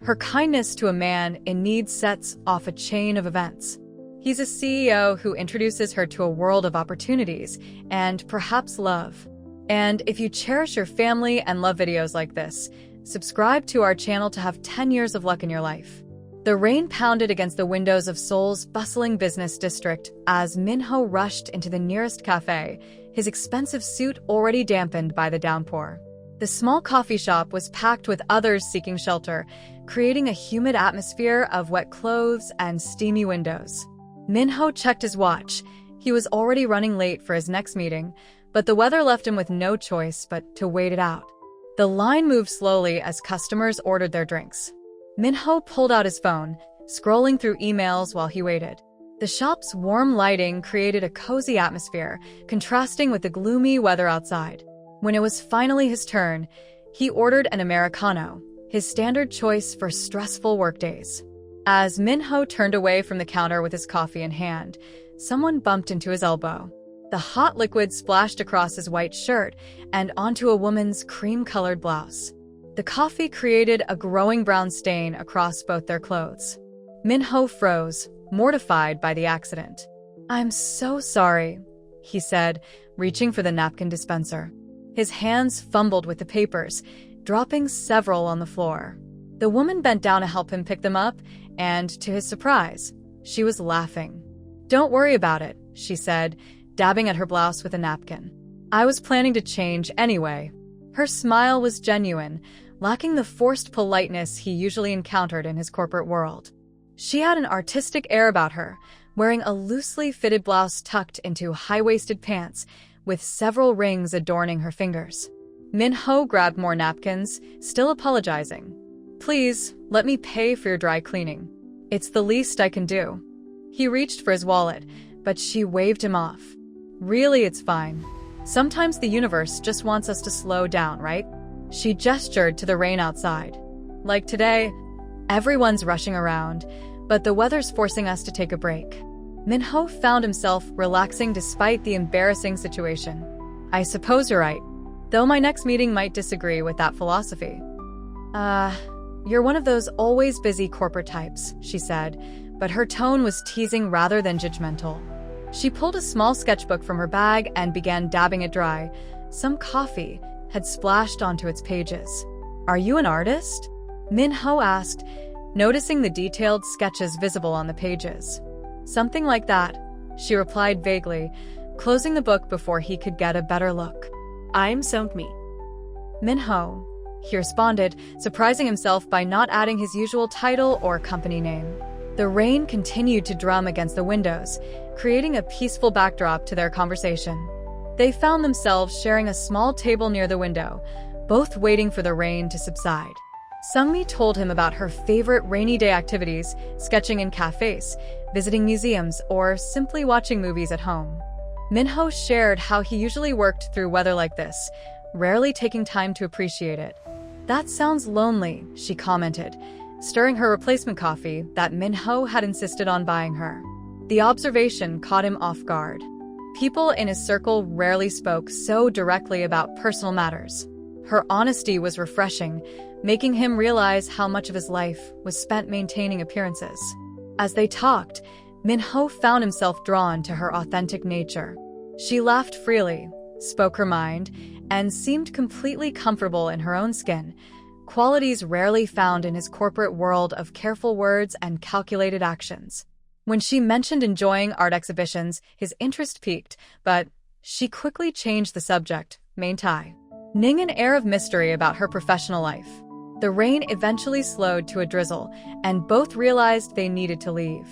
Her kindness to a man in need sets off a chain of events. He's a CEO who introduces her to a world of opportunities and perhaps love. And if you cherish your family and love videos like this, subscribe to our channel to have 10 years of luck in your life. The rain pounded against the windows of Seoul's bustling business district as Minho rushed into the nearest cafe, his expensive suit already dampened by the downpour. The small coffee shop was packed with others seeking shelter, creating a humid atmosphere of wet clothes and steamy windows. Minho checked his watch. He was already running late for his next meeting, but the weather left him with no choice but to wait it out. The line moved slowly as customers ordered their drinks. Minho pulled out his phone, scrolling through emails while he waited. The shop's warm lighting created a cozy atmosphere, contrasting with the gloomy weather outside. When it was finally his turn, he ordered an Americano, his standard choice for stressful workdays. As Minho turned away from the counter with his coffee in hand, someone bumped into his elbow. The hot liquid splashed across his white shirt and onto a woman's cream-colored blouse. The coffee created a growing brown stain across both their clothes. Minho froze, mortified by the accident. "I'm so sorry," he said, reaching for the napkin dispenser. His hands fumbled with the papers, dropping several on the floor. The woman bent down to help him pick them up, and to his surprise, she was laughing. "Don't worry about it," she said, dabbing at her blouse with a napkin. "I was planning to change anyway." Her smile was genuine, lacking the forced politeness he usually encountered in his corporate world. She had an artistic air about her, wearing a loosely fitted blouse tucked into high-waisted pants, with several rings adorning her fingers. Minho grabbed more napkins, still apologizing. "Please, let me pay for your dry cleaning. It's the least I can do." He reached for his wallet, but she waved him off. "Really, it's fine. Sometimes the universe just wants us to slow down, right?" She gestured to the rain outside. "Like today, everyone's rushing around, but the weather's forcing us to take a break." Minho found himself relaxing despite the embarrassing situation. "I suppose you're right, though my next meeting might disagree with that philosophy." You're one of those always busy corporate types," she said, but her tone was teasing rather than judgmental. She pulled a small sketchbook from her bag and began dabbing it dry. Some coffee had splashed onto its pages. "Are you an artist?" Minho asked, noticing the detailed sketches visible on the pages. "Something like that," she replied vaguely, closing the book before he could get a better look. "I'm Sungmi." "Minho," he responded, surprising himself by not adding his usual title or company name. The rain continued to drum against the windows, creating a peaceful backdrop to their conversation. They found themselves sharing a small table near the window, both waiting for the rain to subside. Sungmi told him about her favorite rainy day activities, sketching in cafes, visiting museums, or simply watching movies at home. Minho shared how he usually worked through weather like this, rarely taking time to appreciate it. "That sounds lonely," she commented, stirring her replacement coffee that Minho had insisted on buying her. The observation caught him off guard. People in his circle rarely spoke so directly about personal matters. Her honesty was refreshing, making him realize how much of his life was spent maintaining appearances. As they talked, Minho found himself drawn to her authentic nature. She laughed freely, spoke her mind, and seemed completely comfortable in her own skin, qualities rarely found in his corporate world of careful words and calculated actions. When she mentioned enjoying art exhibitions, his interest peaked, but she quickly changed the subject, maintaining an air of mystery about her professional life. The rain eventually slowed to a drizzle, and both realized they needed to leave.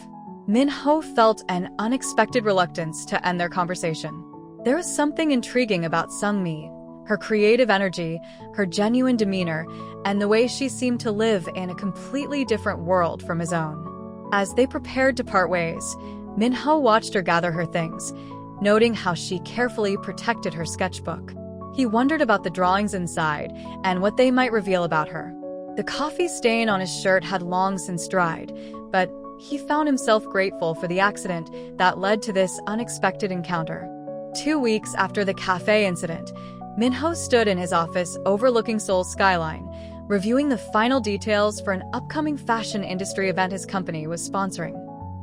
Minho felt an unexpected reluctance to end their conversation. There was something intriguing about Sungmi, her creative energy, her genuine demeanor, and the way she seemed to live in a completely different world from his own. As they prepared to part ways, Minho watched her gather her things, noting how she carefully protected her sketchbook. He wondered about the drawings inside and what they might reveal about her. The coffee stain on his shirt had long since dried, but he found himself grateful for the accident that led to this unexpected encounter. 2 weeks after the cafe incident, Minho stood in his office overlooking Seoul's skyline, reviewing the final details for an upcoming fashion industry event his company was sponsoring.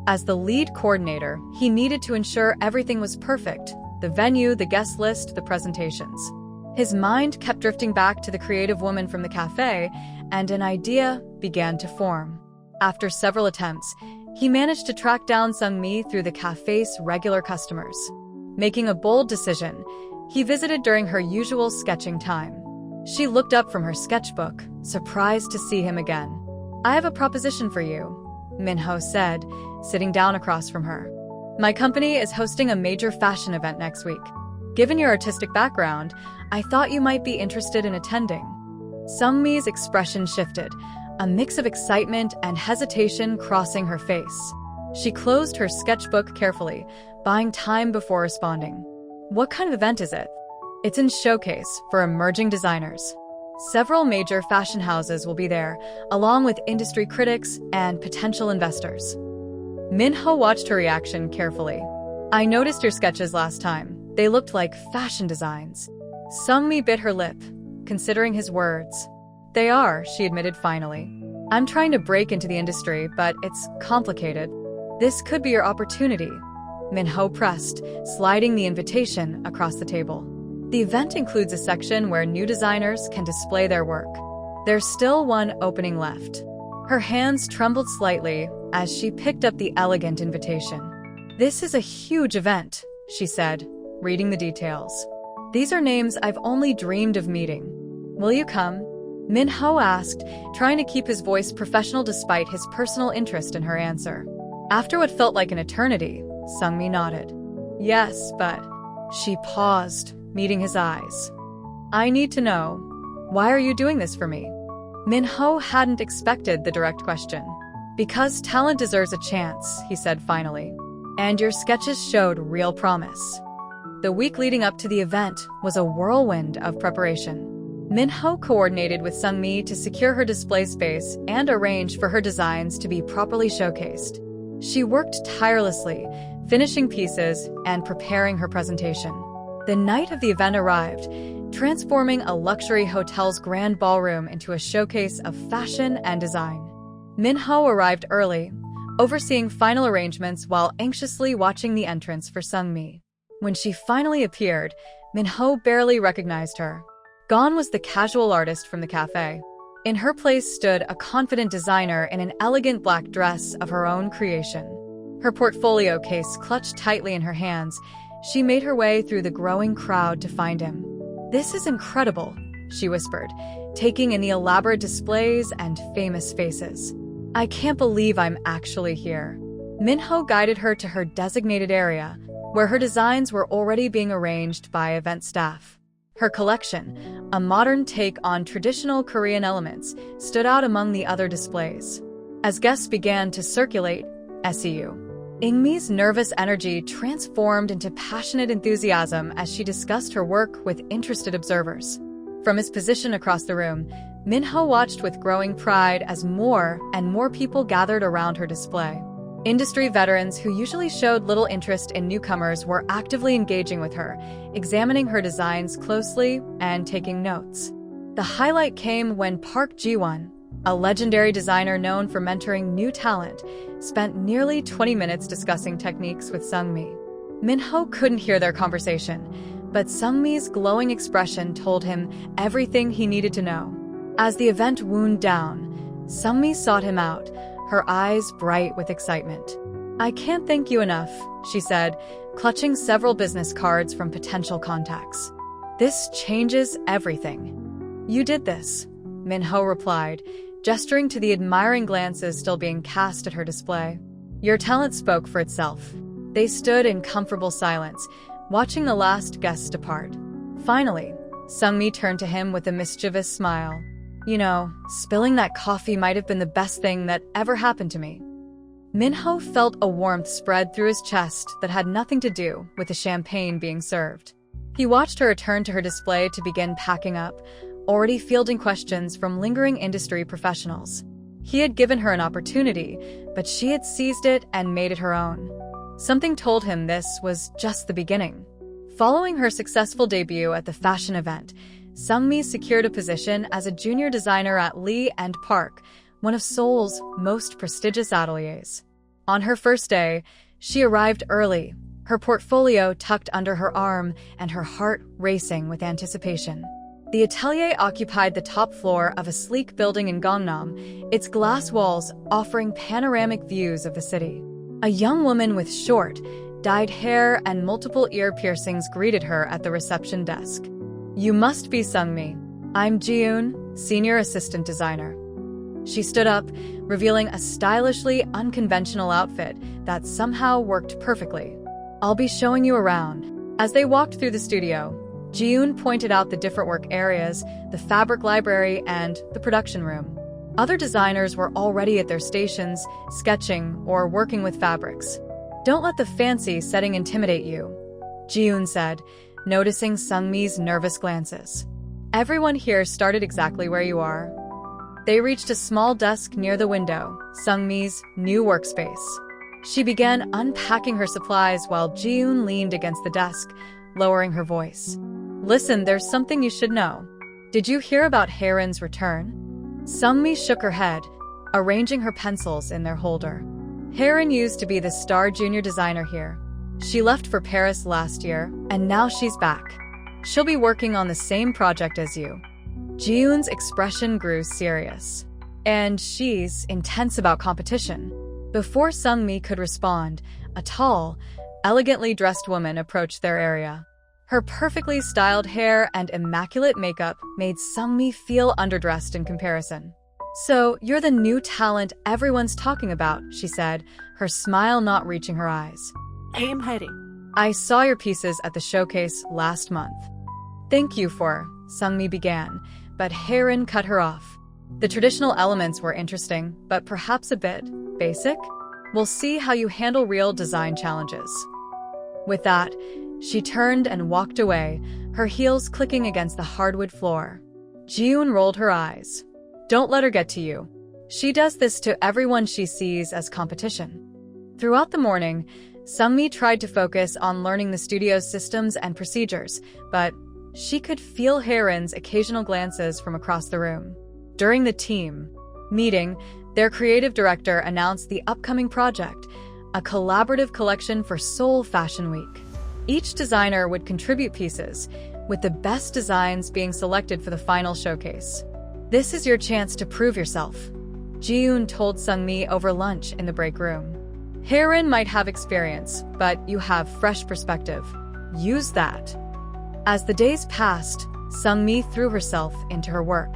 As the lead coordinator, he needed to ensure everything was perfect: the venue, the guest list, the presentations. His mind kept drifting back to the creative woman from the cafe, and an idea began to form. After several attempts, he managed to track down Sung-mi through the cafe's regular customers. Making a bold decision, he visited during her usual sketching time. She looked up from her sketchbook, surprised to see him again. "I have a proposition for you," Minho said, sitting down across from her. "My company is hosting a major fashion event next week. Given your artistic background, I thought you might be interested in attending." Sung-mi's expression shifted, a mix of excitement and hesitation crossing her face. She closed her sketchbook carefully, buying time before responding. "What kind of event is it?" "It's in Showcase for emerging designers. Several major fashion houses will be there, along with industry critics and potential investors." Minho watched her reaction carefully. "I noticed your sketches last time. They looked like fashion designs." Sung-mi bit her lip, considering his words. "They are," she admitted finally. "I'm trying to break into the industry, but it's complicated." "This could be your opportunity," Minho pressed, sliding the invitation across the table. The event includes a section where new designers can display their work. There's still one opening left. Her hands trembled slightly as she picked up the elegant invitation. "This is a huge event," she said, reading the details. "These are names I've only dreamed of meeting. Will you come?" Minho asked, trying to keep his voice professional despite his personal interest in her answer. After what felt like an eternity, Sung-mi nodded. "Yes, but..." She paused, meeting his eyes. "I need to know, why are you doing this for me?" Minho hadn't expected the direct question. "Because talent deserves a chance," he said finally. "And your sketches showed real promise." The week leading up to the event was a whirlwind of preparation. Minho coordinated with Sung-mi to secure her display space and arrange for her designs to be properly showcased. She worked tirelessly, finishing pieces and preparing her presentation. The night of the event arrived, transforming a luxury hotel's grand ballroom into a showcase of fashion and design. Minho arrived early, overseeing final arrangements while anxiously watching the entrance for Sung-mi. When she finally appeared, Minho barely recognized her. Gone was the casual artist from the cafe. In her place stood a confident designer in an elegant black dress of her own creation. Her portfolio case clutched tightly in her hands, she made her way through the growing crowd to find him. "This is incredible," she whispered, taking in the elaborate displays and famous faces. "I can't believe I'm actually here." Minho guided her to her designated area, where her designs were already being arranged by event staff. Her collection, a modern take on traditional Korean elements, stood out among the other displays. As guests began to circulate, SEU. Ingmi's nervous energy transformed into passionate enthusiasm as she discussed her work with interested observers. From his position across the room, Minho watched with growing pride as more and more people gathered around her display. Industry veterans who usually showed little interest in newcomers were actively engaging with her, examining her designs closely and taking notes. The highlight came when Park Ji-won, a legendary designer known for mentoring new talent, spent nearly 20 minutes discussing techniques with Sung-mi. Minho couldn't hear their conversation, but Sung-mi's glowing expression told him everything he needed to know. As the event wound down, Sung-mi sought him out, her eyes bright with excitement. "I can't thank you enough," she said, clutching several business cards from potential contacts. "This changes everything." "You did this," Minho replied, gesturing to the admiring glances still being cast at her display. "Your talent spoke for itself." They stood in comfortable silence, watching the last guests depart. Finally, Sung-mi turned to him with a mischievous smile. "You know, spilling that coffee might have been the best thing that ever happened to me." Minho felt a warmth spread through his chest that had nothing to do with the champagne being served. He watched her return to her display to begin packing up, already fielding questions from lingering industry professionals. He had given her an opportunity, but she had seized it and made it her own. Something told him this was just the beginning. Following her successful debut at the fashion event, Sungmi secured a position as a junior designer at Lee and Park, one of Seoul's most prestigious ateliers. On her first day, she arrived early, her portfolio tucked under her arm and her heart racing with anticipation. The atelier occupied the top floor of a sleek building in Gangnam, its glass walls offering panoramic views of the city. A young woman with short, dyed hair and multiple ear piercings greeted her at the reception desk. "You must be Sungmi. I'm Jiyoon, senior assistant designer." She stood up, revealing a stylishly unconventional outfit that somehow worked perfectly. "I'll be showing you around." As they walked through the studio, Jiyoon pointed out the different work areas, the fabric library, and the production room. Other designers were already at their stations, sketching or working with fabrics. "Don't let the fancy setting intimidate you," Jiyoon said, noticing Sungmi's nervous glances. "Everyone here started exactly where you are." They reached a small desk near the window, Sungmi's new workspace. She began unpacking her supplies while Jiyoon leaned against the desk, lowering her voice. "Listen, there's something you should know. Did you hear about Haeran's return?" Sungmi shook her head, arranging her pencils in their holder. "Haeran used to be the star junior designer here. She left for Paris last year, and now she's back. She'll be working on the same project as you." Jiyoon's expression grew serious. "And she's intense about competition." Before Sungmi could respond, a tall, elegantly dressed woman approached their area. Her perfectly styled hair and immaculate makeup made Sungmi feel underdressed in comparison. "So, you're the new talent everyone's talking about," she said, her smile not reaching her eyes. I'm heading. "I saw your pieces at the showcase last month." "Thank you for," Sungmi began, but Haeran cut her off. "The traditional elements were interesting, but perhaps a bit basic? We'll see how you handle real design challenges." With that, she turned and walked away, her heels clicking against the hardwood floor. Jiyoon rolled her eyes. "Don't let her get to you. She does this to everyone she sees as competition." Throughout the morning, Sungmi tried to focus on learning the studio's systems and procedures, but she could feel Haeran's occasional glances from across the room. During the team meeting, their creative director announced the upcoming project, a collaborative collection for Seoul Fashion Week. Each designer would contribute pieces, with the best designs being selected for the final showcase. "This is your chance to prove yourself," Jiyoon told Sungmi over lunch in the break room. "Haeran might have experience, but you have fresh perspective. Use that." As the days passed, Sungmi threw herself into her work.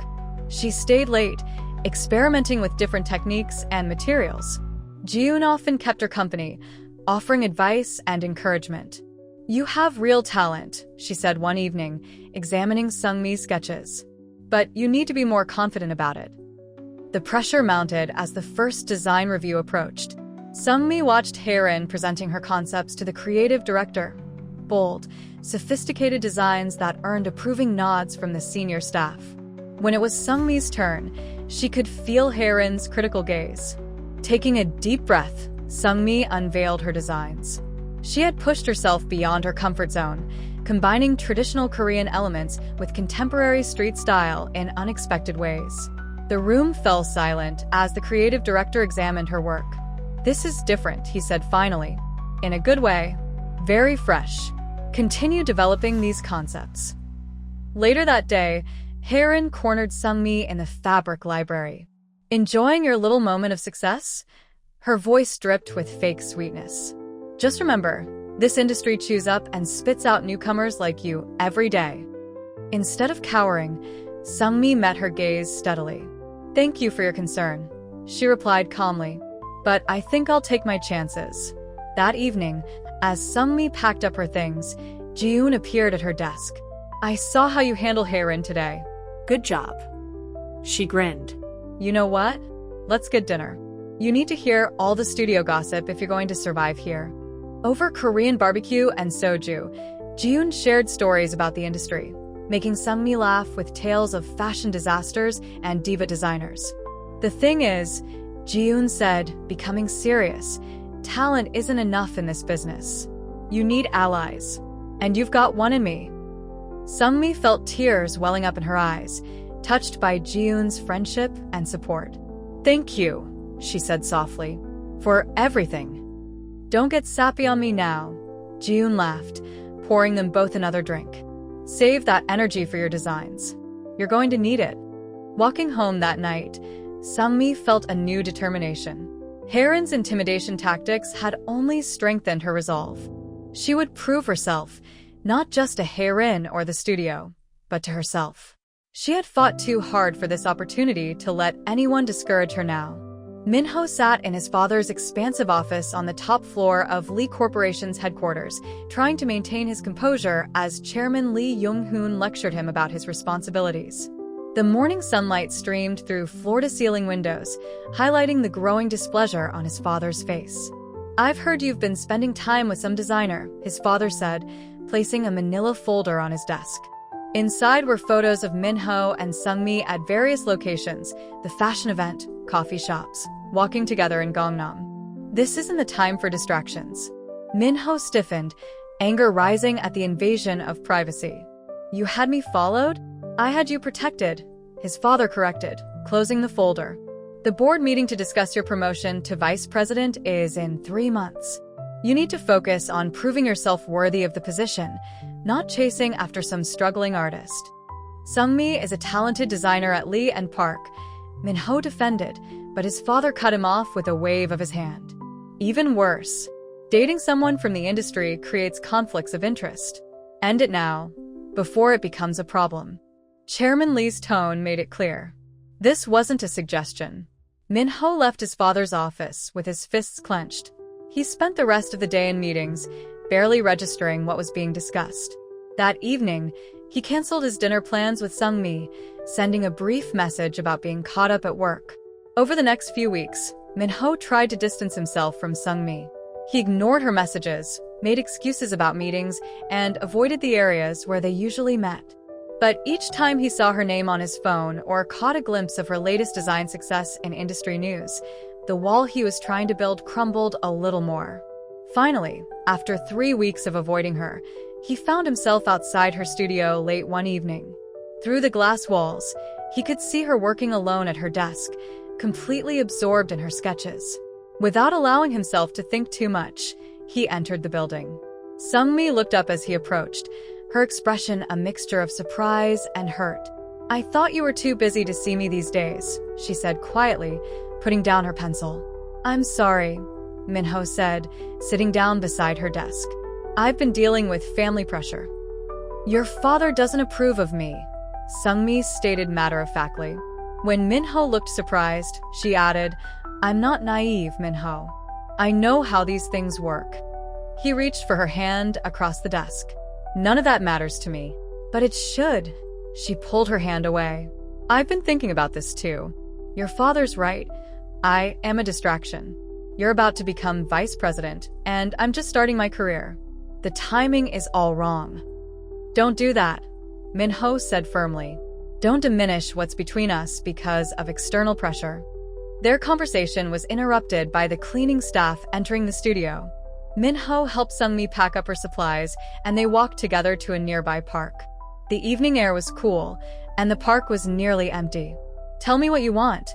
She stayed late, experimenting with different techniques and materials. Jiyoon often kept her company, offering advice and encouragement. "You have real talent," she said one evening, examining Sungmi's sketches. "But you need to be more confident about it." The pressure mounted as the first design review approached. Sungmi watched Haeran presenting her concepts to the creative director. Bold, sophisticated designs that earned approving nods from the senior staff. When it was Sungmi's turn, she could feel Haeran's critical gaze. Taking a deep breath, Sungmi unveiled her designs. She had pushed herself beyond her comfort zone, combining traditional Korean elements with contemporary street style in unexpected ways. The room fell silent as the creative director examined her work. "This is different," he said finally. "In a good way. Very fresh. Continue developing these concepts." Later that day, Haeran cornered Sungmi in the fabric library. "Enjoying your little moment of success?" Her voice dripped with fake sweetness. "Just remember, this industry chews up and spits out newcomers like you every day." Instead of cowering, Sungmi met her gaze steadily. "Thank you for your concern," she replied calmly. "But I think I'll take my chances." That evening, as Sungmi packed up her things, Jiyoon appeared at her desk. "I saw how you handled Haeran today." Good job. She grinned. "You know what? Let's get dinner. You need to hear all the studio gossip if you're going to survive here." Over Korean barbecue and soju, Jiyoon shared stories about the industry, making Sungmi laugh with tales of fashion disasters and diva designers. "The thing is," Jiyoon said, becoming serious, "talent isn't enough in this business. You need allies. And you've got one in me." Sungmi felt tears welling up in her eyes, touched by Ji-yoon's friendship and support. "Thank you," she said softly, "for everything." "Don't get sappy on me now," Ji-yoon laughed, pouring them both another drink. "Save that energy for your designs. You're going to need it." Walking home that night, Sungmi felt a new determination. Haerin's intimidation tactics had only strengthened her resolve. She would prove herself, not just to Haerin or the studio, but to herself. She had fought too hard for this opportunity to let anyone discourage her now. Minho sat in his father's expansive office on the top floor of Lee Corporation's headquarters, trying to maintain his composure as Chairman Lee Young-hoon lectured him about his responsibilities. The morning sunlight streamed through floor-to-ceiling windows, highlighting the growing displeasure on his father's face. "I've heard you've been spending time with some designer," his father said, placing a manila folder on his desk. Inside were photos of Minho and Sungmi at various locations, the fashion event, coffee shops, walking together in Gangnam. "This isn't the time for distractions." Minho stiffened, anger rising at the invasion of privacy. "You had me followed? I had you protected," his father corrected, closing the folder. "The board meeting to discuss your promotion to vice president is in 3 months. You need to focus on proving yourself worthy of the position, not chasing after some struggling artist." Sungmi is a talented designer at Lee and Park, Minho defended, but his father cut him off with a wave of his hand. Even worse, dating someone from the industry creates conflicts of interest. End it now, before it becomes a problem. Chairman Lee's tone made it clear. This wasn't a suggestion. Minho left his father's office with his fists clenched. He spent the rest of the day in meetings, barely registering what was being discussed. That evening, he canceled his dinner plans with Sungmi, sending a brief message about being caught up at work. Over the next few weeks, Minho tried to distance himself from Sungmi. He ignored her messages, made excuses about meetings, and avoided the areas where they usually met. But each time he saw her name on his phone or caught a glimpse of her latest design success in industry news, the wall he was trying to build crumbled a little more. Finally, after 3 weeks of avoiding her, he found himself outside her studio late one evening. Through the glass walls, he could see her working alone at her desk, completely absorbed in her sketches. Without allowing himself to think too much, he entered the building. Sungmi looked up as he approached, her expression a mixture of surprise and hurt. "I thought you were too busy to see me these days," she said quietly, putting down her pencil. "I'm sorry," Minho said, sitting down beside her desk. "I've been dealing with family pressure." "Your father doesn't approve of me," Sungmi stated matter-of-factly. When Minho looked surprised, she added, "I'm not naive, Minho. I know how these things work." He reached for her hand across the desk. "None of that matters to me." "But it should." She pulled her hand away. "I've been thinking about this too. Your father's right. I am a distraction. You're about to become vice president, and I'm just starting my career. The timing is all wrong." "Don't do that," Minho said firmly. "Don't diminish what's between us because of external pressure." Their conversation was interrupted by the cleaning staff entering the studio. Minho helped Sungmi pack up her supplies, and they walked together to a nearby park. The evening air was cool, and the park was nearly empty. "Tell me what you want,"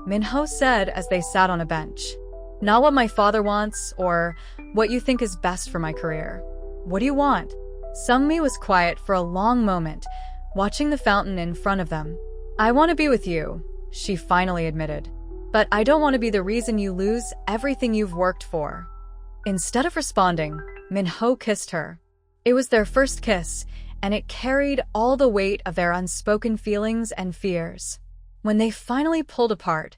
Minho said as they sat on a bench. "Not what my father wants, or what you think is best for my career. What do you want?" Sungmi was quiet for a long moment, watching the fountain in front of them. "I want to be with you," she finally admitted. "But I don't want to be the reason you lose everything you've worked for." Instead of responding, Minho kissed her. It was their first kiss, and it carried all the weight of their unspoken feelings and fears. When they finally pulled apart,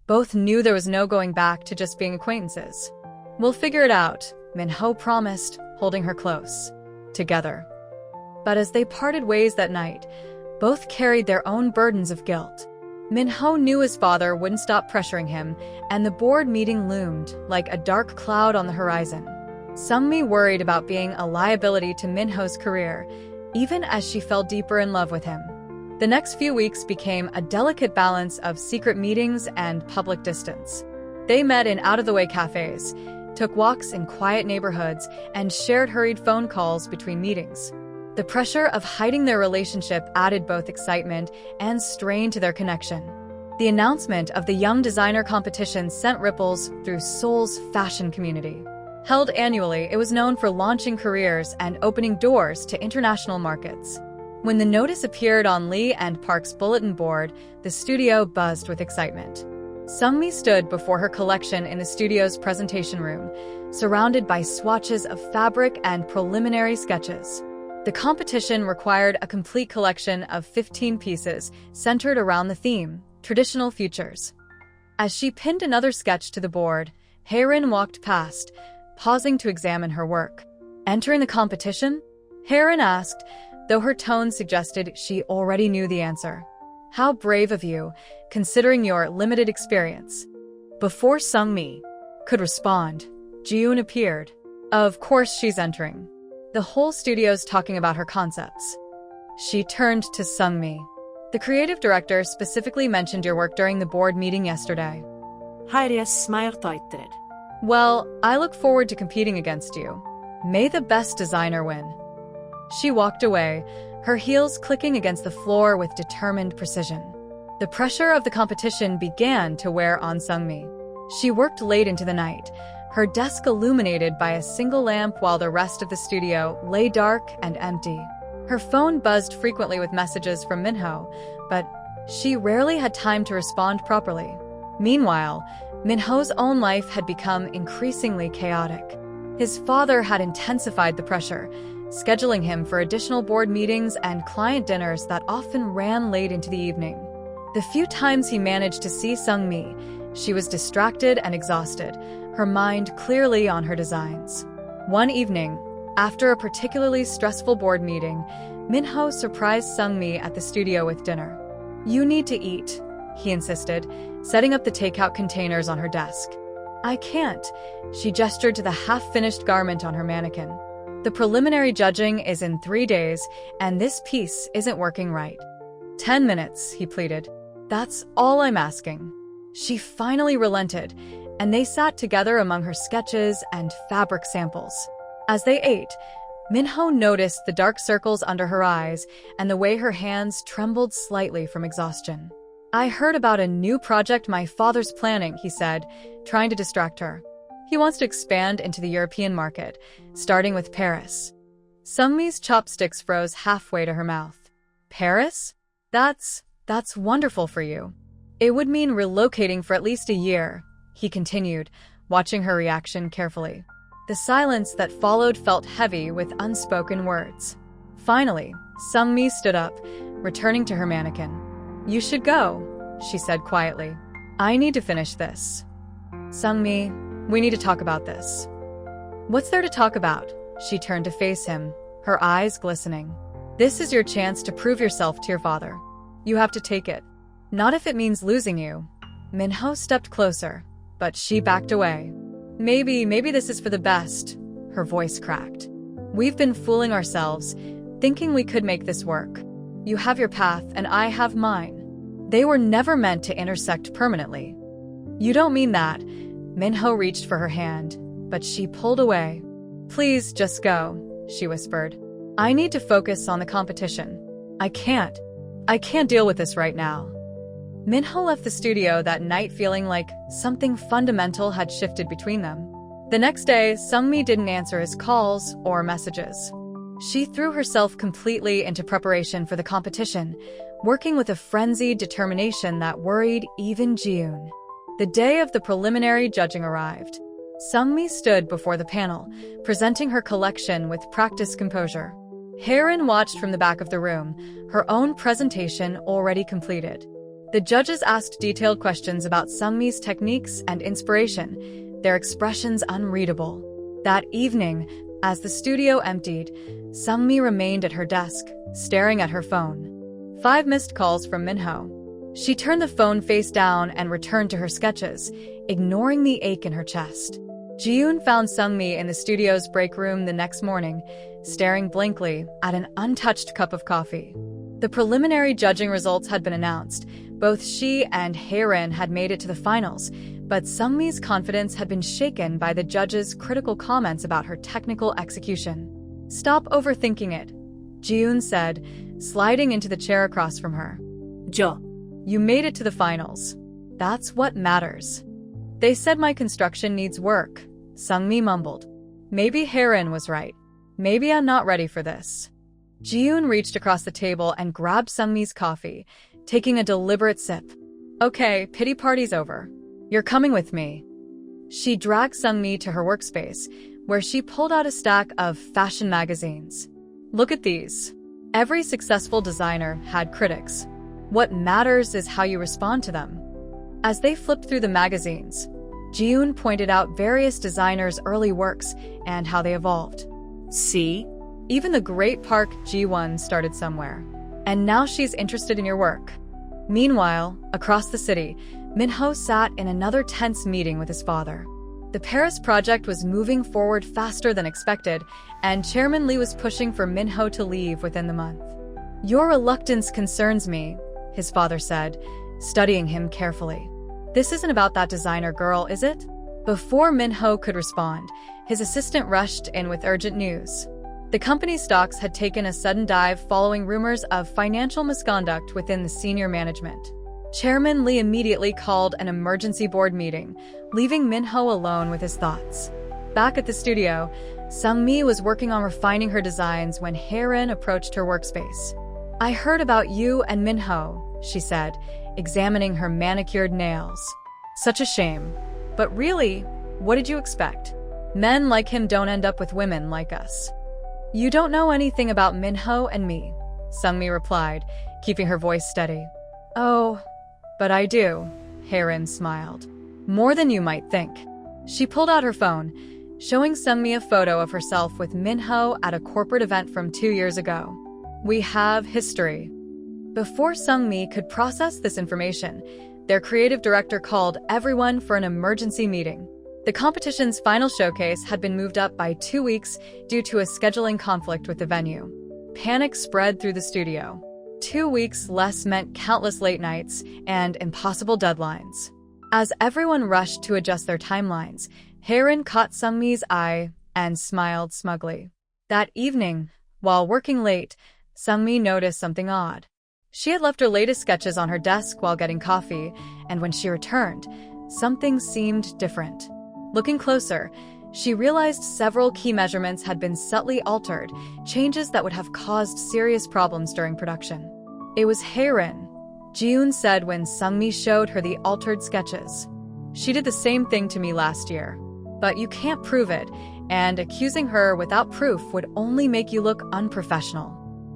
both knew there was no going back to just being acquaintances. "We'll figure it out," Minho promised, holding her close. Together. But as they parted ways that night, both carried their own burdens of guilt. Minho knew his father wouldn't stop pressuring him, and the board meeting loomed like a dark cloud on the horizon. Sungmi worried about being a liability to Minho's career, even as she fell deeper in love with him. The next few weeks became a delicate balance of secret meetings and public distance. They met in out-of-the-way cafes, took walks in quiet neighborhoods, and shared hurried phone calls between meetings. The pressure of hiding their relationship added both excitement and strain to their connection. The announcement of the Young Designer competition sent ripples through Seoul's fashion community. Held annually, it was known for launching careers and opening doors to international markets. When the notice appeared on Lee and Park's bulletin board, the studio buzzed with excitement. Sungmi stood before her collection in the studio's presentation room, surrounded by swatches of fabric and preliminary sketches. The competition required a complete collection of 15 pieces centered around the theme, traditional futures. As she pinned another sketch to the board, Haerin walked past, pausing to examine her work. "Entering the competition?" Haerin asked, though her tone suggested she already knew the answer. "How brave of you, considering your limited experience." Before Sungmi could respond, Jiyoon appeared. "Of course she's entering. The whole studio's talking about her concepts." She turned to Sungmi. "The creative director specifically mentioned your work during the board meeting yesterday." Haeria smiled toittered. "Well, I look forward to competing against you. May the best designer win." She walked away, her heels clicking against the floor with determined precision. The pressure of the competition began to wear on Sungmi. She worked late into the night, her desk illuminated by a single lamp while the rest of the studio lay dark and empty. Her phone buzzed frequently with messages from Minho, but she rarely had time to respond properly. Meanwhile, Minho's own life had become increasingly chaotic. His father had intensified the pressure, scheduling him for additional board meetings and client dinners that often ran late into the evening. The few times he managed to see Sungmi, she was distracted and exhausted, her mind clearly on her designs. One evening, after a particularly stressful board meeting, Minho surprised Sungmi at the studio with dinner. "You need to eat," he insisted, setting up the takeout containers on her desk. "I can't," she gestured to the half-finished garment on her mannequin. "The preliminary judging is in 3 days, and this piece isn't working right." 10 minutes, he pleaded. "That's all I'm asking." She finally relented, and they sat together among her sketches and fabric samples. As they ate, Minho noticed the dark circles under her eyes and the way her hands trembled slightly from exhaustion. "I heard about a new project my father's planning," he said, trying to distract her. "He wants to expand into the European market, starting with Paris." Sungmi's chopsticks froze halfway to her mouth. "Paris? That's wonderful for you. It would mean relocating for at least a year," he continued, watching her reaction carefully. The silence that followed felt heavy with unspoken words. Finally, Sungmi stood up, returning to her mannequin. "You should go," she said quietly. "I need to finish this." "Sungmi, we need to talk about this." "What's there to talk about?" She turned to face him, her eyes glistening. "This is your chance to prove yourself to your father. You have to take it. Not if it means losing you." Minho stepped closer, but she backed away. Maybe this is for the best," her voice cracked. "We've been fooling ourselves, thinking we could make this work. You have your path and I have mine. They were never meant to intersect permanently." "You don't mean that." Minho reached for her hand, but she pulled away. "Please just go," she whispered. "I need to focus on the competition. I can't deal with this right now." Minho left the studio that night feeling like something fundamental had shifted between them. The next day, Sungmi didn't answer his calls or messages. She threw herself completely into preparation for the competition, working with a frenzied determination that worried even Jiyoon. The day of the preliminary judging arrived. Sungmi stood before the panel, presenting her collection with practiced composure. Haerin watched from the back of the room, her own presentation already completed. The judges asked detailed questions about Sungmi's techniques and inspiration, their expressions unreadable. That evening, as the studio emptied, Sungmi remained at her desk, staring at her phone. 5 missed calls from Minho. She turned the phone face down and returned to her sketches, ignoring the ache in her chest. Jiyoon found Sungmi in the studio's break room the next morning, staring blankly at an untouched cup of coffee. The preliminary judging results had been announced. Both she and Haerin had made it to the finals, but Sungmi's confidence had been shaken by the judges' critical comments about her technical execution. "Stop overthinking it," Ji-yoon said, sliding into the chair across from her. Jo. You made it to the finals. That's what matters. They said my construction needs work, Sungmi mumbled. Maybe Haerin was right. Maybe I'm not ready for this. Ji-yoon reached across the table and grabbed Sungmi's coffee, taking a deliberate sip. Okay, pity party's over. You're coming with me. She dragged Sungmi to her workspace, where she pulled out a stack of fashion magazines. Look at these. Every successful designer had critics. What matters is how you respond to them. As they flipped through the magazines, Ji-yoon pointed out various designers' early works and how they evolved. See? Even the great Park Ji-won started somewhere. And now she's interested in your work. Meanwhile, across the city, Minho sat in another tense meeting with his father. The Paris project was moving forward faster than expected, and Chairman Lee was pushing for Minho to leave within the month. Your reluctance concerns me, his father said, studying him carefully. This isn't about that designer girl, is it? Before Minho could respond, his assistant rushed in with urgent news. The company's stocks had taken a sudden dive following rumors of financial misconduct within the senior management. Chairman Lee immediately called an emergency board meeting, leaving Minho alone with his thoughts. Back at the studio, Sungmi was working on refining her designs when Haerin approached her workspace. I heard about you and Minho, she said, examining her manicured nails. Such a shame. But really, what did you expect? Men like him don't end up with women like us. You don't know anything about Minho and me, Sungmi replied, keeping her voice steady. Oh, but I do, Haerin smiled. More than you might think. She pulled out her phone, showing Sungmi a photo of herself with Minho at a corporate event from 2 years ago. We have history. Before Sungmi could process this information, their creative director called everyone for an emergency meeting. The competition's final showcase had been moved up by 2 weeks due to a scheduling conflict with the venue. Panic spread through the studio. 2 weeks less meant countless late nights and impossible deadlines. As everyone rushed to adjust their timelines, Haerin caught Sungmi's eye and smiled smugly. That evening, while working late, Sungmi noticed something odd. She had left her latest sketches on her desk while getting coffee, and when she returned, something seemed different. Looking closer, she realized several key measurements had been subtly altered, changes that would have caused serious problems during production. It was Haerin, Ji-yoon said when Sungmi showed her the altered sketches. She did the same thing to me last year. But you can't prove it, and accusing her without proof would only make you look unprofessional.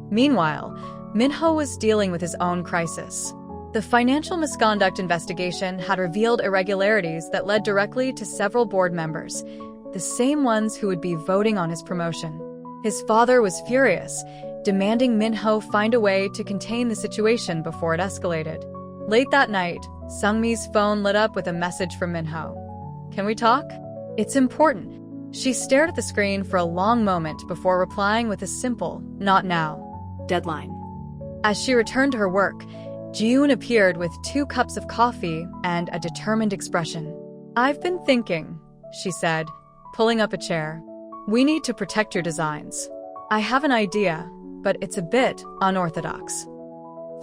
Meanwhile, Minho was dealing with his own crisis. The financial misconduct investigation had revealed irregularities that led directly to several board members, the same ones who would be voting on his promotion. His father was furious, demanding Minho find a way to contain the situation before it escalated. Late that night, Sungmi's phone lit up with a message from Minho. Can we talk? It's important. She stared at the screen for a long moment before replying with a simple, not now. Deadline. As she returned to her work, Ji-yoon appeared with 2 cups of coffee and a determined expression. I've been thinking, she said, pulling up a chair. We need to protect your designs. I have an idea, but it's a bit unorthodox.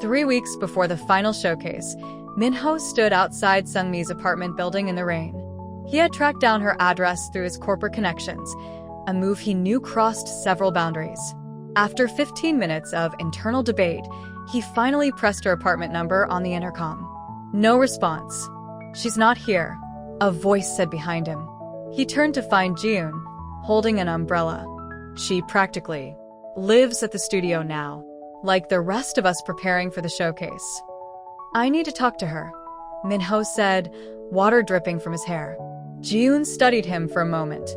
3 weeks before the final showcase, Minho stood outside Sungmi's apartment building in the rain. He had tracked down her address through his corporate connections, a move he knew crossed several boundaries. After 15 minutes of internal debate, he finally pressed her apartment number on the intercom. No response. She's not here, a voice said behind him. He turned to find Ji-yoon, holding an umbrella. She practically lives at the studio now, like the rest of us preparing for the showcase. I need to talk to her, Minho said, water dripping from his hair. Ji-yoon studied him for a moment.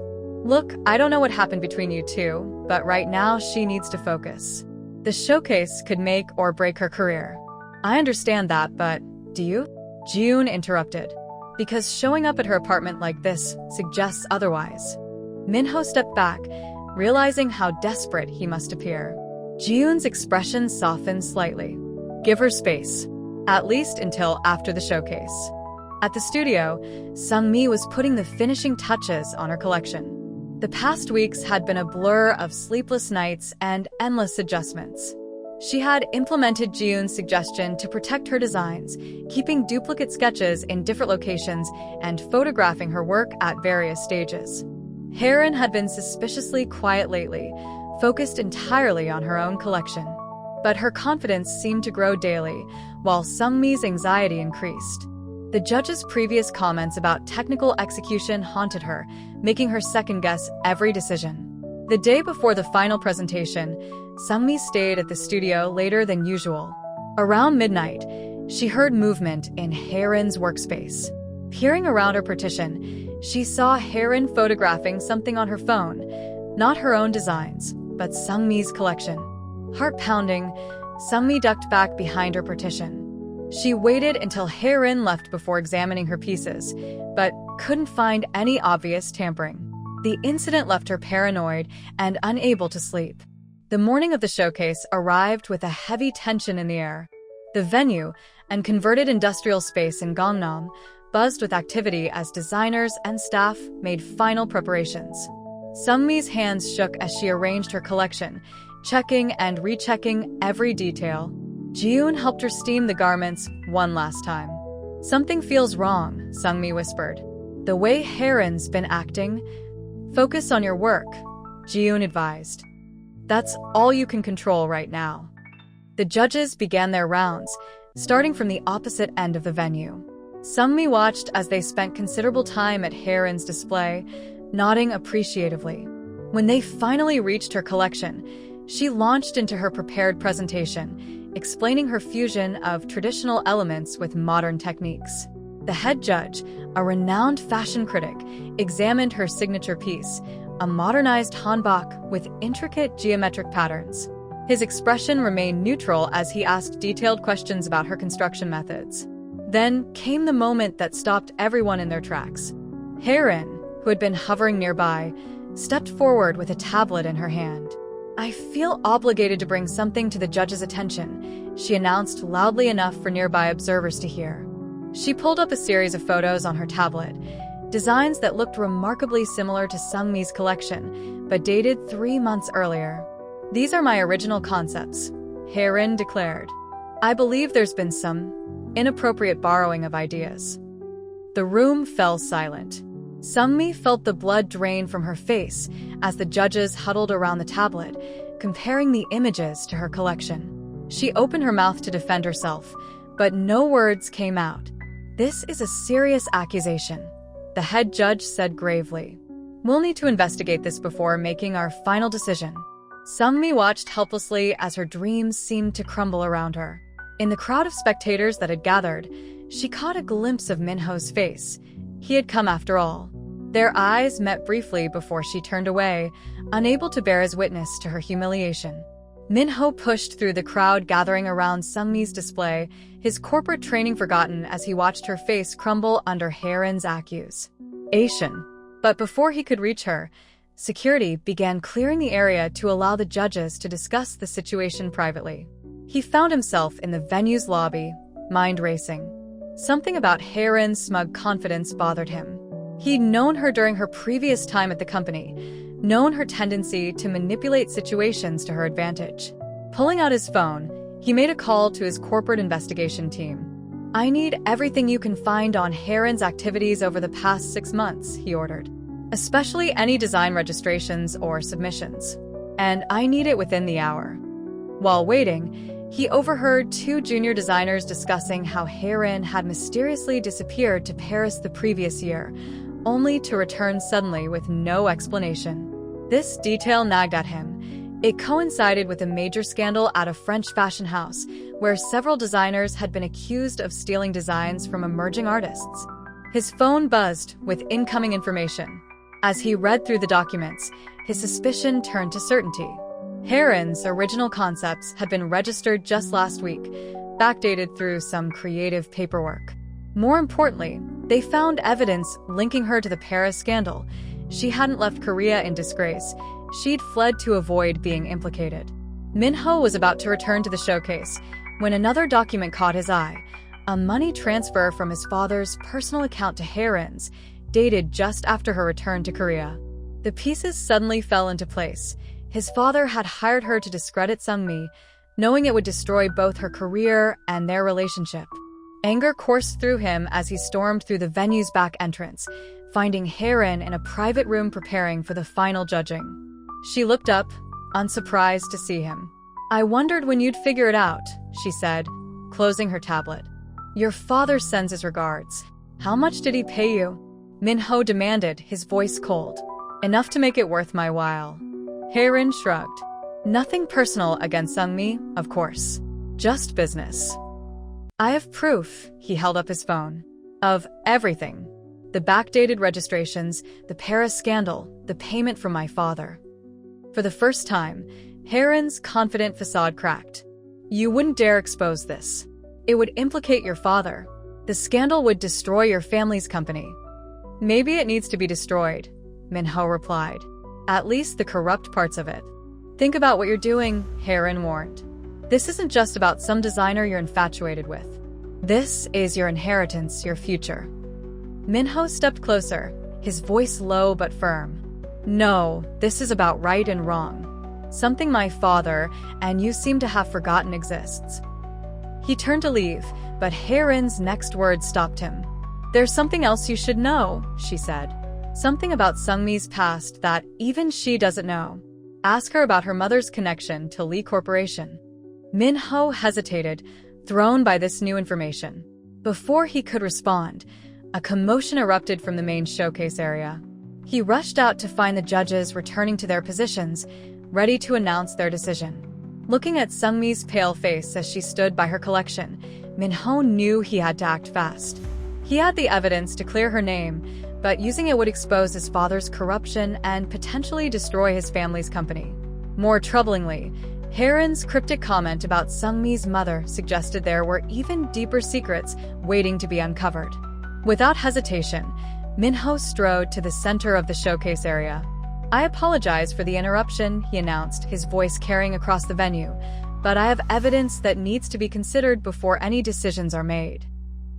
Look, I don't know what happened between you two, but right now she needs to focus. The showcase could make or break her career. I understand that, but do you? Ji-yoon interrupted. Because showing up at her apartment like this suggests otherwise. Minho stepped back, realizing how desperate he must appear. Ji-yoon's expression softened slightly. Give her space. At least until after the showcase. At the studio, Sungmi was putting the finishing touches on her collection. The past weeks had been a blur of sleepless nights and endless adjustments. She had implemented Jiyoon's suggestion to protect her designs, keeping duplicate sketches in different locations and photographing her work at various stages. Haerin had been suspiciously quiet lately, focused entirely on her own collection. But her confidence seemed to grow daily, while Sungmi's anxiety increased. The judge's previous comments about technical execution haunted her, making her second-guess every decision. The day before the final presentation, Sungmi stayed at the studio later than usual. Around midnight, she heard movement in Haerin's workspace. Peering around her partition, she saw Haerin photographing something on her phone, not her own designs, but Sungmi's collection. Heart pounding, Sungmi ducked back behind her partition. She waited until Haerin left before examining her pieces, but couldn't find any obvious tampering. The incident left her paranoid and unable to sleep. The morning of the showcase arrived with a heavy tension in the air. The venue, and converted industrial space in Gangnam, buzzed with activity as designers and staff made final preparations. Sungmi's hands shook as she arranged her collection, checking and rechecking every detail. Jiyoon helped her steam the garments one last time. "Something feels wrong," Sungmi whispered. "The way Haerin's been acting." "Focus on your work," Jiyoon advised. "That's all you can control right now." The judges began their rounds, starting from the opposite end of the venue. Sungmi watched as they spent considerable time at Haerin's display, nodding appreciatively. When they finally reached her collection, she launched into her prepared presentation, explaining her fusion of traditional elements with modern techniques. The head judge, a renowned fashion critic, examined her signature piece, a modernized hanbok with intricate geometric patterns. His expression remained neutral as he asked detailed questions about her construction methods. Then came the moment that stopped everyone in their tracks. Haerin, who had been hovering nearby, stepped forward with a tablet in her hand. "I feel obligated to bring something to the judge's attention," she announced loudly enough for nearby observers to hear. She pulled up a series of photos on her tablet, designs that looked remarkably similar to Sungmi's collection, but dated 3 months earlier. "These are my original concepts," Haerin declared. "I believe there's been some inappropriate borrowing of ideas." The room fell silent. Sungmi felt the blood drain from her face as the judges huddled around the tablet, comparing the images to her collection. She opened her mouth to defend herself, but no words came out. "This is a serious accusation," the head judge said gravely. "We'll need to investigate this before making our final decision." Sungmi watched helplessly as her dreams seemed to crumble around her. In the crowd of spectators that had gathered, she caught a glimpse of Minho's face. He had come after all. Their eyes met briefly before she turned away, unable to bear his witness to her humiliation. Minho pushed through the crowd gathering around Sungmi's display, his corporate training forgotten as he watched her face crumble under Haerin's accusation. But before he could reach her, security began clearing the area to allow the judges to discuss the situation privately. He found himself in the venue's lobby, mind racing. Something about Haerin's smug confidence bothered him. He'd known her during her previous time at the company, known her tendency to manipulate situations to her advantage. Pulling out his phone, he made a call to his corporate investigation team. "I need everything you can find on Haerin's activities over the past 6 months," he ordered. "Especially any design registrations or submissions. And I need it within the hour." While waiting, he overheard 2 junior designers discussing how Haerin had mysteriously disappeared to Paris the previous year, only to return suddenly with no explanation. This detail nagged at him. It coincided with a major scandal at a French fashion house, where several designers had been accused of stealing designs from emerging artists. His phone buzzed with incoming information. As he read through the documents, his suspicion turned to certainty. Haerin's original concepts had been registered just last week, backdated through some creative paperwork. More importantly, they found evidence linking her to the Paris scandal. She hadn't left Korea in disgrace. She'd fled to avoid being implicated. Minho was about to return to the showcase when another document caught his eye, a money transfer from his father's personal account to Haerin's, dated just after her return to Korea. The pieces suddenly fell into place. His father had hired her to discredit Sungmi, knowing it would destroy both her career and their relationship. Anger coursed through him as he stormed through the venue's back entrance, finding Hae-rin in a private room preparing for the final judging. She looked up, unsurprised to see him. "I wondered when you'd figure it out," she said, closing her tablet. "Your father sends his regards. How much did he pay you?" Min-ho demanded, his voice cold. "Enough to make it worth my while." Hae-rin shrugged. "Nothing personal against Sungmi, of course. Just business." "I have proof," he held up his phone, "of everything. The backdated registrations, the Paris scandal, the payment from my father." For the first time, Hae-rin's confident facade cracked. "You wouldn't dare expose this. It would implicate your father. The scandal would destroy your family's company." "Maybe it needs to be destroyed," Min-ho replied. "At least the corrupt parts of it." "Think about what you're doing," Hae-rin warned. "This isn't just about some designer you're infatuated with. This is your inheritance, your future." Min-ho stepped closer, his voice low but firm. "No, this is about right and wrong. Something my father and you seem to have forgotten exists." He turned to leave, but Hae-rin's next words stopped him. "There's something else you should know," she said. "Something about Sungmi's past that even she doesn't know. Ask her about her mother's connection to Lee Corporation." Min-ho hesitated, thrown by this new information. Before he could respond, a commotion erupted from the main showcase area. He rushed out to find the judges returning to their positions, ready to announce their decision. Looking at Sungmi's pale face as she stood by her collection, Min-ho knew he had to act fast. He had the evidence to clear her name, but using it would expose his father's corruption and potentially destroy his family's company. More troublingly, Hae-rin's cryptic comment about Sungmi's mother suggested there were even deeper secrets waiting to be uncovered. Without hesitation, Min-ho strode to the center of the showcase area. "I apologize for the interruption," he announced, his voice carrying across the venue, "but I have evidence that needs to be considered before any decisions are made."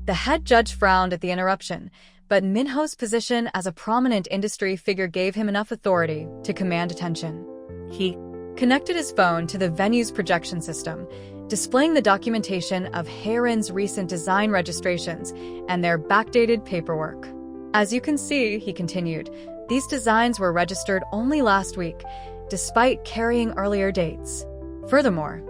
The head judge frowned at the interruption, but Min-ho's position as a prominent industry figure gave him enough authority to command attention. He connected his phone to the venue's projection system, displaying the documentation of Hae-rin's recent design registrations and their backdated paperwork. "As you can see," he continued, "these designs were registered only last week, despite carrying earlier dates. Furthermore,"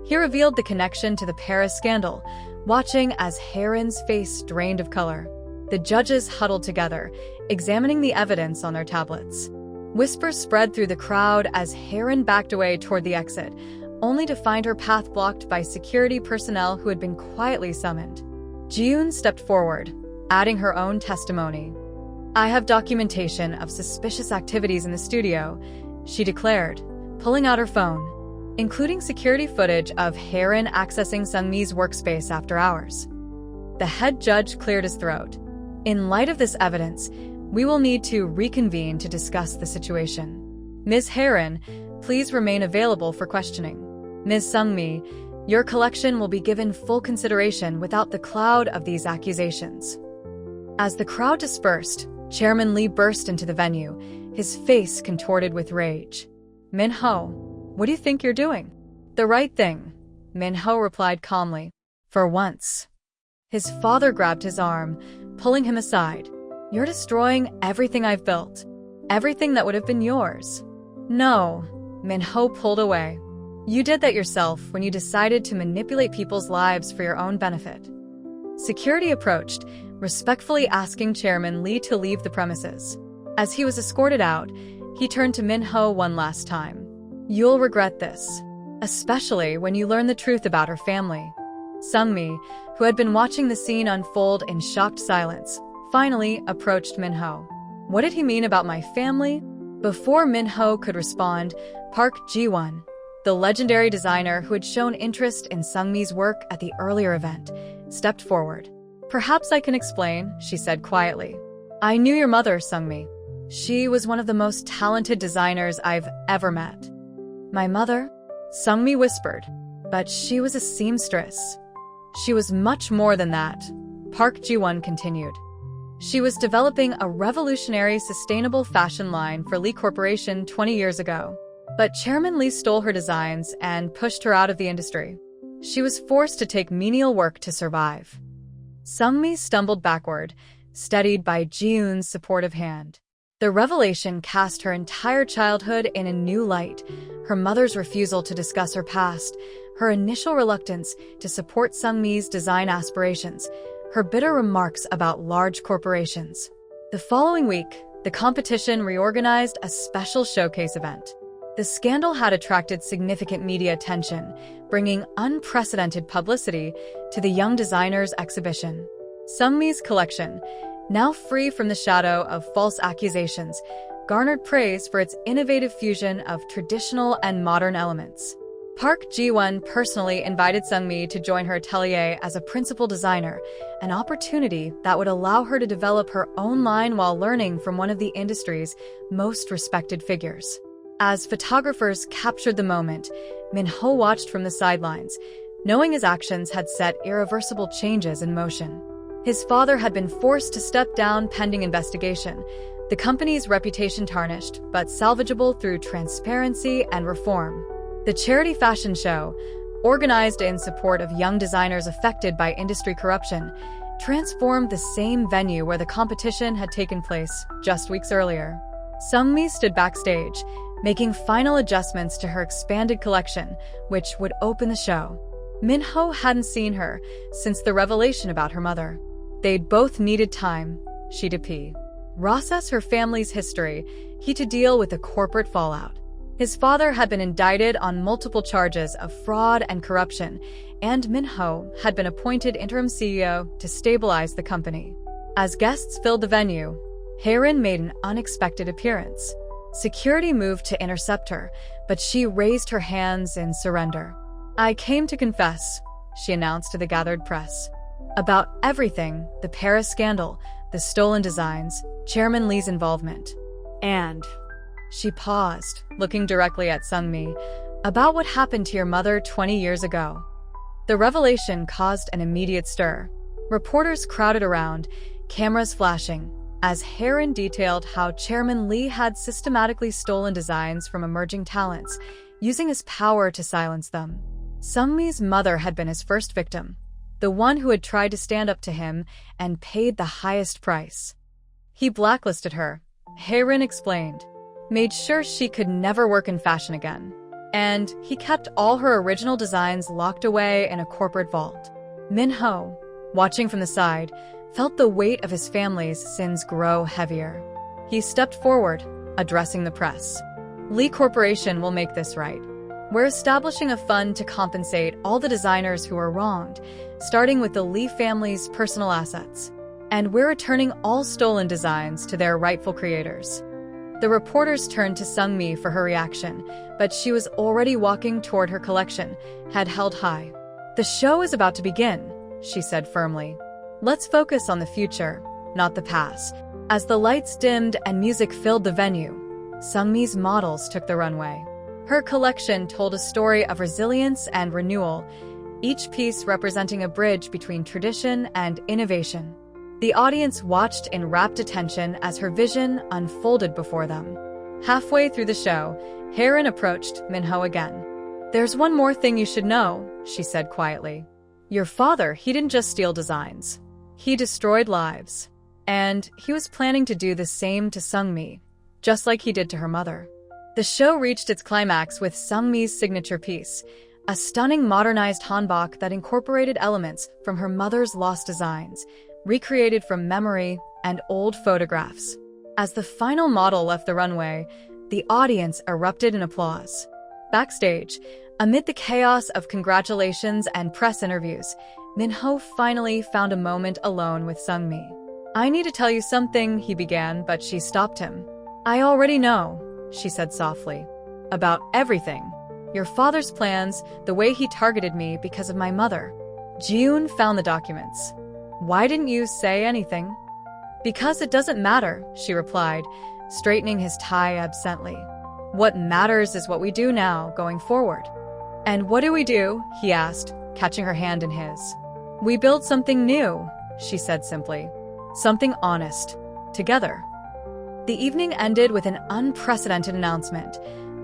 he revealed the connection to the Paris scandal, watching as Hae-rin's face drained of color. The judges huddled together, examining the evidence on their tablets. Whispers spread through the crowd as Hae-rin backed away toward the exit, only to find her path blocked by security personnel who had been quietly summoned. Ji-yoon stepped forward, adding her own testimony. "I have documentation of suspicious activities in the studio," she declared, pulling out her phone, including security footage of Hae-rin accessing Sungmi's workspace after hours. The head judge cleared his throat. "In light of this evidence, we will need to reconvene to discuss the situation. Ms. Hae-rin, please remain available for questioning. Ms. Sungmi, your collection will be given full consideration without the cloud of these accusations." As the crowd dispersed, Chairman Lee burst into the venue, his face contorted with rage. "Min-ho, what do you think you're doing?" "The right thing," Min-ho replied calmly. "For once." His father grabbed his arm, pulling him aside. "You're destroying everything I've built. Everything that would have been yours." "No," Min-ho pulled away. "You did that yourself when you decided to manipulate people's lives for your own benefit." Security approached, respectfully asking Chairman Lee to leave the premises. As he was escorted out, he turned to Min-ho one last time. "You'll regret this, especially when you learn the truth about her family." Sungmi, who had been watching the scene unfold in shocked silence, finally approached Min-ho. "What did he mean about my family?" Before Min-ho could respond, Park Ji-won, the legendary designer who had shown interest in Sungmi's work at the earlier event, stepped forward. "Perhaps I can explain," she said quietly. "I knew your mother, Sungmi. She was one of the most talented designers I've ever met." "My mother?" Sungmi whispered. "But she was a seamstress." "She was much more than that," Park Ji-won continued. She was developing a revolutionary sustainable fashion line for Lee Corporation 20 years ago. But Chairman Lee stole her designs and pushed her out of the industry. She was forced to take menial work to survive. Sungmi stumbled backward, steadied by Ji-eun's supportive hand. The revelation cast her entire childhood in a new light. Her mother's refusal to discuss her past, her initial reluctance to support Sungmi's design aspirations, her bitter remarks about large corporations. The following week, the competition reorganized a special showcase event. The scandal had attracted significant media attention, bringing unprecedented publicity to the young designer's exhibition. Sungmi's collection, now free from the shadow of false accusations, garnered praise for its innovative fusion of traditional and modern elements. Park Ji-won personally invited Sungmi to join her atelier as a principal designer, an opportunity that would allow her to develop her own line while learning from one of the industry's most respected figures. As photographers captured the moment, Min-ho watched from the sidelines, knowing his actions had set irreversible changes in motion. His father had been forced to step down pending investigation, the company's reputation tarnished, but salvageable through transparency and reform. The charity fashion show, organized in support of young designers affected by industry corruption, transformed the same venue where the competition had taken place just weeks earlier. Sungmi stood backstage, making final adjustments to her expanded collection, which would open the show. Min-ho hadn't seen her since the revelation about her mother. They'd both needed time, she to process her family's history, he to deal with the corporate fallout. His father had been indicted on multiple charges of fraud and corruption, and Min-ho had been appointed interim CEO to stabilize the company. As guests filled the venue, Haerin made an unexpected appearance. Security moved to intercept her, but she raised her hands in surrender. "I came to confess," she announced to the gathered press. About everything, the Paris scandal, the stolen designs, Chairman Lee's involvement. And She paused, looking directly at Sungmi, "about what happened to your mother 20 years ago." The revelation caused an immediate stir. Reporters crowded around, cameras flashing, as Haerin detailed how Chairman Lee had systematically stolen designs from emerging talents, using his power to silence them. Sungmi's mother had been his first victim, the one who had tried to stand up to him and paid the highest price. He blacklisted her, Haerin explained, made sure she could never work in fashion again, and he kept all her original designs locked away in a corporate vault. Min-ho, watching from the side, felt the weight of his family's sins grow heavier. He stepped forward, addressing the press. "Lee Corporation will make this right. We're establishing a fund to compensate all the designers who were wronged, starting with the Lee family's personal assets. And we're returning all stolen designs to their rightful creators." The reporters turned to Sungmi for her reaction, but she was already walking toward her collection, head held high. "The show is about to begin," she said firmly. "Let's focus on the future, not the past." As the lights dimmed and music filled the venue, Sungmi's models took the runway. Her collection told a story of resilience and renewal, each piece representing a bridge between tradition and innovation. The audience watched in rapt attention as her vision unfolded before them. Halfway through the show, Haerin approached Min-ho again. "There's one more thing you should know," she said quietly. "Your father, he didn't just steal designs. He destroyed lives. And he was planning to do the same to Sungmi, just like he did to her mother." The show reached its climax with Sungmi's signature piece, a stunning modernized hanbok that incorporated elements from her mother's lost designs, recreated from memory and old photographs. As the final model left the runway, the audience erupted in applause. Backstage, amid the chaos of congratulations and press interviews, Min-ho finally found a moment alone with Sungmi. "I need to tell you something," he began, but she stopped him. "I already know," she said softly. "About everything. Your father's plans, the way he targeted me because of my mother. Ji-eun found the documents. Why didn't you say anything?" "Because it doesn't matter," she replied, straightening his tie absently. "What matters is what we do now, going forward." "And what do we do?" he asked, catching her hand in his. "We build something new," she said simply. something honest, together. The evening ended with an unprecedented announcement.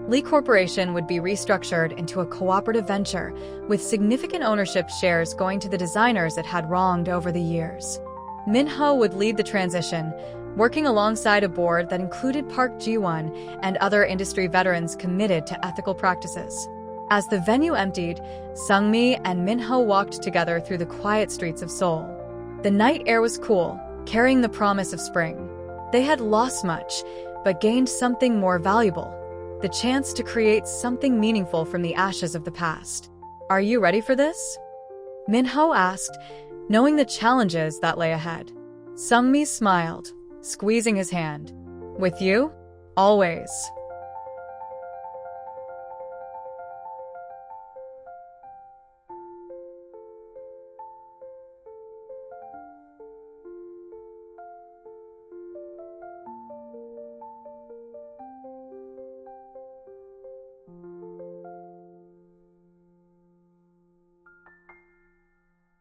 Lee Corporation would be restructured into a cooperative venture, with significant ownership shares going to the designers it had wronged over the years. Minho would lead the transition, working alongside a board that included Park Ji-won and other industry veterans committed to ethical practices. As the venue emptied, Sung-mi and Minho walked together through the quiet streets of Seoul. The night air was cool, carrying the promise of spring. They had lost much, but gained something more valuable: the chance to create something meaningful from the ashes of the past. "Are you ready for this?" Minho asked, knowing the challenges that lay ahead. Sung-mi smiled, squeezing his hand. "With you? Always."